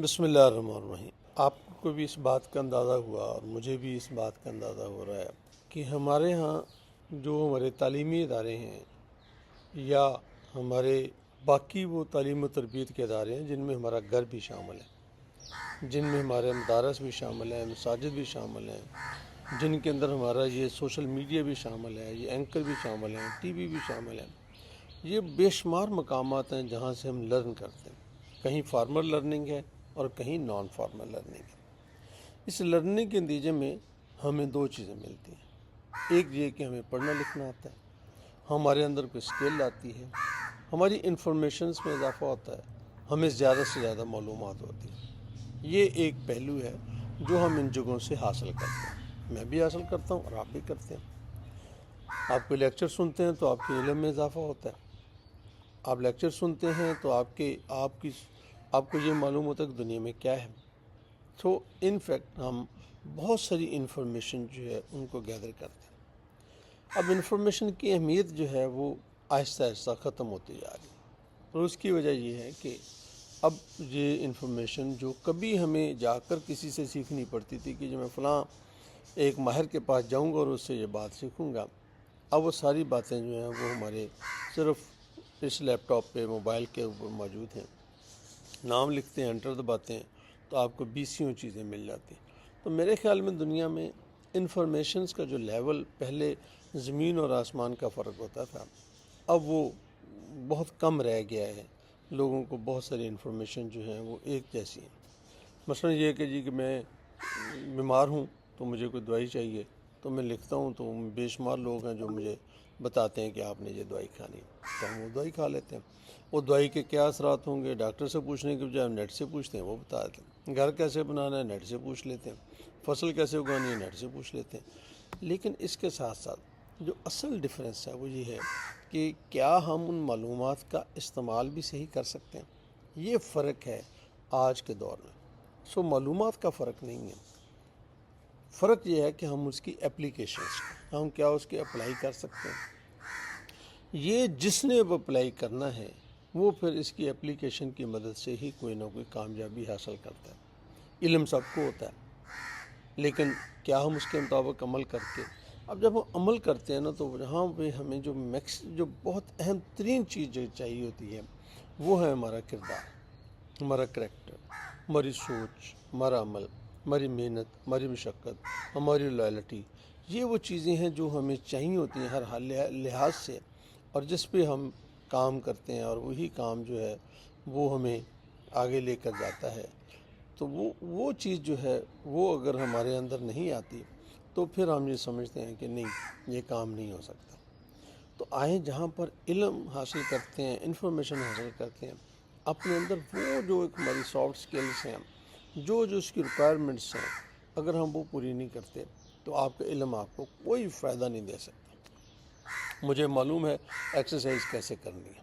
بسم اللہ الرحمن الرحیم۔ آپ کو بھی اس بات کا اندازہ ہوا اور مجھے بھی اس بات کا اندازہ ہو رہا ہے کہ ہمارے ہاں جو ہمارے تعلیمی ادارے ہیں یا ہمارے باقی وہ تعلیم و تربیت کے ادارے ہیں جن میں ہمارا گھر بھی شامل ہے، جن میں ہمارے مدارس بھی شامل ہیں، مساجد بھی شامل ہیں، جن کے اندر ہمارا یہ سوشل میڈیا بھی شامل ہے، یہ اینکر بھی شامل ہیں، ٹی وی بھی شامل ہیں، یہ بے شمار مقامات ہیں جہاں سے ہم لرن کرتے ہیں۔ کہیں فارمل لرننگ ہے اور کہیں نان فارمل لرننگ ہے۔ اس لرننگ کے نتیجے میں ہمیں دو چیزیں ملتی ہیں۔ ایک یہ کہ ہمیں پڑھنا لکھنا آتا ہے، ہمارے اندر کوئی اسکل آتی ہے، ہماری انفارمیشنز میں اضافہ ہوتا ہے، ہمیں زیادہ سے زیادہ معلومات ہوتی ہیں۔ یہ ایک پہلو ہے جو ہم ان جگہوں سے حاصل کرتے ہیں۔ میں بھی حاصل کرتا ہوں اور آپ بھی کرتے ہیں۔ آپ کوئی لیکچر سنتے ہیں تو آپ کے علم میں اضافہ ہوتا ہے۔ آپ لیکچر سنتے ہیں تو آپ کو یہ معلوم ہوتا ہے کہ دنیا میں کیا ہے۔ تو ان فیکٹ ہم بہت ساری انفارمیشن جو ہے ان کو گیدر کرتے ہیں۔ اب انفارمیشن کی اہمیت جو ہے وہ آہستہ آہستہ ختم ہوتی جا رہی ہے، اور اس کی وجہ یہ ہے کہ اب یہ انفارمیشن جو کبھی ہمیں جا کر کسی سے سیکھنی پڑتی تھی کہ جو میں فلاں ایک ماہر کے پاس جاؤں گا اور اس سے یہ بات سیکھوں گا، اب وہ ساری باتیں جو ہیں وہ ہمارے صرف اس لیپ ٹاپ پہ موبائل کے اوپر موجود ہیں۔ نام لکھتے ہیں، انٹر دباتے ہیں تو آپ کو بیسیوں چیزیں مل جاتی ہیں۔ تو میرے خیال میں دنیا میں انفارمیشنز کا جو لیول پہلے زمین اور آسمان کا فرق ہوتا تھا، اب وہ بہت کم رہ گیا ہے۔ لوگوں کو بہت ساری انفارمیشن جو ہیں وہ ایک جیسی ہیں۔ مثلا یہ کہ جی کہ میں بیمار ہوں تو مجھے کوئی دوائی چاہیے، تو میں لکھتا ہوں تو بے شمار لوگ ہیں جو مجھے بتاتے ہیں کہ آپ نے یہ دوائی کھانی، تو ہم وہ دوائی کھا لیتے ہیں۔ وہ دوائی کے کیا اثرات ہوں گے ڈاکٹر سے پوچھنے کے بجائے ہم نیٹ سے پوچھتے ہیں، وہ بتا دیتے ہیں۔ گھر کیسے بنانا ہے نیٹ سے پوچھ لیتے ہیں، فصل کیسے اگانی ہے نیٹ سے پوچھ لیتے ہیں۔ لیکن اس کے ساتھ ساتھ جو اصل ڈفرینس ہے وہ یہ ہے کہ کیا ہم ان معلومات کا استعمال بھی صحیح کر سکتے ہیں۔ یہ فرق ہے آج کے دور میں۔ معلومات کا فرق نہیں ہے، فرق یہ ہے کہ ہم اس کی اپلیکیشنز، ہم کیا اس کے اپلائی کر سکتے ہیں۔ یہ جس نے اب اپلائی کرنا ہے وہ پھر اس کی اپلیکیشن کی مدد سے ہی کوئی نہ کوئی کامیابی حاصل کرتا ہے۔ علم سب کو ہوتا ہے، لیکن کیا ہم اس کے مطابق عمل کرتے ہیں؟ اب جب ہم عمل کرتے ہیں نا تو وہاں پہ ہمیں جو بہت اہم ترین چیز جو چاہیے ہوتی ہے وہ ہے ہمارا کردار، ہمارا کریکٹر، ہماری سوچ، ہمارا عمل، ہماری محنت، ہماری مشقت، ہماری لائلٹی۔ یہ وہ چیزیں ہیں جو ہمیں چاہیے ہوتی ہیں ہر لحاظ سے، اور جس پہ ہم کام کرتے ہیں، اور وہی کام جو ہے وہ ہمیں آگے لے کر جاتا ہے۔ تو وہ چیز جو ہے وہ اگر ہمارے اندر نہیں آتی تو پھر ہم یہ سمجھتے ہیں کہ نہیں، یہ کام نہیں ہو سکتا۔ تو آئیں جہاں پر علم حاصل کرتے ہیں، انفارمیشن حاصل کرتے ہیں، اپنے اندر وہ جو ایک ہماری سافٹ سکلز ہیں، جو اس کی ریکوائرمنٹس ہیں، اگر ہم وہ پوری نہیں کرتے تو آپ کا علم آپ کو کوئی فائدہ نہیں دے سکتا۔ مجھے معلوم ہے ایکسرسائز کیسے کرنی ہے،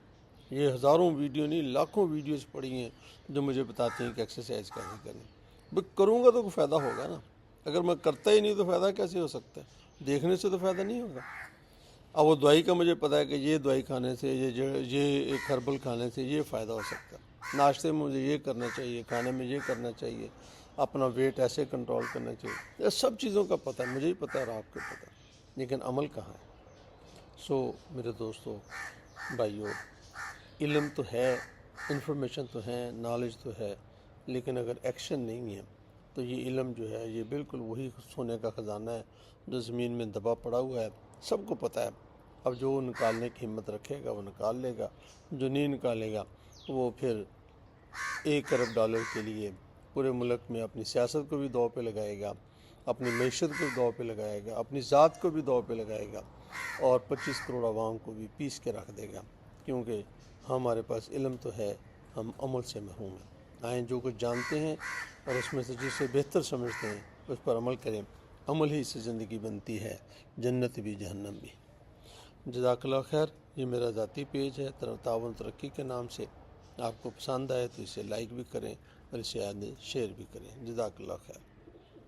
یہ ہزاروں ویڈیو نہیں لاکھوں ویڈیوز پڑھی ہیں جو مجھے بتاتے ہیں کہ ایکسرسائز کیسے کرنی ہے۔ بس کروں گا تو کوئی فائدہ ہوگا نا، اگر میں کرتا ہی نہیں تو فائدہ کیسے ہو سکتا ہے؟ دیکھنے سے تو فائدہ نہیں ہوگا۔ اب وہ دوائی کا مجھے پتہ ہے کہ یہ دوائی کھانے سے، یہ ایک ہربل کھانے سے یہ فائدہ ہو سکتا ہے، ناشتے میں مجھے یہ کرنا چاہیے، کھانے میں یہ کرنا چاہیے، اپنا ویٹ ایسے کنٹرول کرنا چاہیے، یہ سب چیزوں کا پتہ ہے، مجھے ہی پتہ ہے اور آپ کو پتہ ہے، لیکن عمل کہاں ہے؟ میرے دوستو، بھائیو، علم تو ہے، انفارمیشن تو ہے، نالج تو ہے، لیکن اگر ایکشن نہیں ہے تو یہ علم جو ہے یہ بالکل وہی سونے کا خزانہ ہے جو زمین میں دبا پڑا ہوا ہے، سب کو پتہ ہے۔ اب جو نکالنے کی ہمت رکھے گا وہ نکال لے گا، جو نہیں نکالے گا وہ پھر $1 ارب کے لیے پورے ملک میں اپنی سیاست کو بھی داؤ پہ لگائے گا، اپنی معیشت کو بھی داؤ پہ لگائے گا، اپنی ذات کو بھی داؤ پہ لگائے گا، اور 25 کروڑ عوام کو بھی پیس کے رکھ دے گا، کیونکہ ہمارے پاس علم تو ہے، ہم عمل سے محروم ہیں۔ آئیں جو کچھ جانتے ہیں اور اس میں سے جسے بہتر سمجھتے ہیں اس پر عمل کریں۔ عمل ہی سے زندگی بنتی ہے، جنت بھی جہنم بھی۔ جزاک اللہ خیر۔ یہ میرا ذاتی پیج ہے تعاون ترقی کے نام سے، آپ کو پسند آئے تو اسے لائک بھی کریں اور اسے شیئر بھی کریں۔ جزاک اللہ خیر۔